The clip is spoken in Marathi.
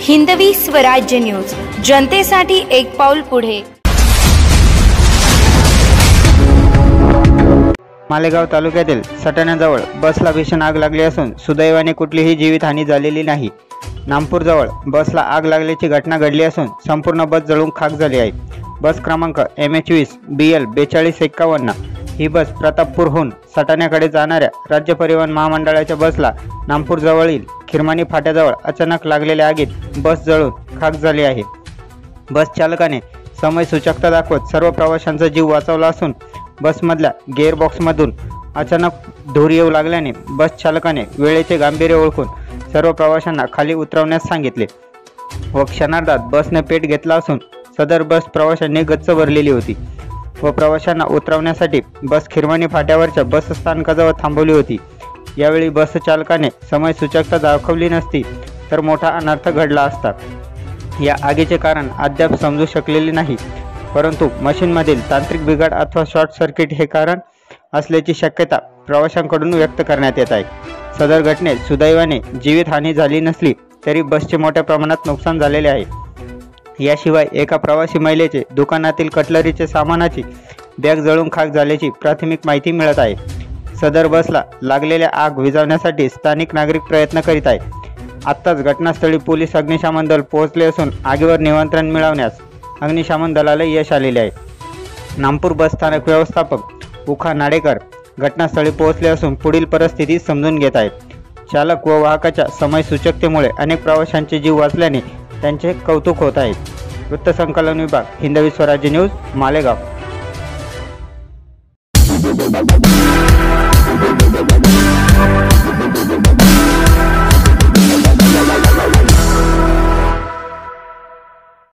हिंदवी स्वराज्य न्यूज, जनतेसाठी एक पाऊल पुढे। मालेगाव तालुक्यातील सटाण्याजवळ बसला भीषण आग लागली असून सुदैवाने कुठलीही जीवितहानी झालेली नाही। नामपूरजवळ बसला आग लागल्याची घटना घडली असून संपूर्ण बस जळून खाक झाली आहे। बस क्रमांक MH20 BL 4251 ही बस प्रतापपूरहून सटाण्याकडे जाणाऱ्या राज्य परिवहन महामंडळाच्या बसला नामपूर जवळील खिरमानी फाट्याजवळ अचानक लागलेल्या आगीत बस जळून खाक झाली आहे। बस चालकाने समय सूचकता दाखवत सर्व प्रवाशांचा जीव वाचवला असून बसमधल्या गिअरबॉक्समधून अचानक धूर येऊ लागल्याने बस चालकाने वेळेचे गांभीर्य ओळखून सर्व प्रवाशांना खाली उतरवण्यास सांगितले व क्षणार्धात बसने पेट घेतला असून सदर बस प्रवाशांनी गच्च भरलेली होती व प्रवाशांना उतरवण्यासाठी बस खिरमानी फाट्यावरच्या बस स्थानकाजवळ थांबवली होती। यावेळी बस चालकाने समय सूचकता दाखवली नसती तर मोठा अनर्थ घडला असता। या आगीचे कारण अद्याप समजू शकलेले नाही, परंतु मशीनमधील तांत्रिक बिघाड अथवा शॉर्ट सर्किट हे कारण असल्याची शक्यता प्रवाशांकडून व्यक्त करण्यात येत आहे। सदर घटनेत सुदैवाने जीवितहानी झाली नसली तरी बसचे मोठ्या प्रमाणात नुकसान झालेले आहे। याशिवाय एका प्रवासी महिलेचे दुकानातील कटलरीचे सामानाची बॅग जळून खाक झाल्याची प्राथमिक माहिती मिळत आहे। सदर बसला लागलेल्या आग विझवण्यासाठी स्थानिक नागरिक प्रयत्न करीत आहेत। आत्ताच घटनास्थळी पोलीस अग्निशमन दल पोहोचले असून आगीवर नियंत्रण मिळवण्यास अग्निशमन दलाला यश आलेले आहे। नामपूर बस स्थानक व्यवस्थापक उखा नाडेकर घटनास्थळी पोहोचले असून पुढील परिस्थिती समजून घेत आहेत। चालक व वाहकाच्या समय सूचकतेमुळे अनेक प्रवाशांचे जीव वाचल्याने त्यांचे कौतुक होत आहे। वृत्तसंकलन विभाग, हिंदवी स्वराज्य न्यूज, मालेगाव।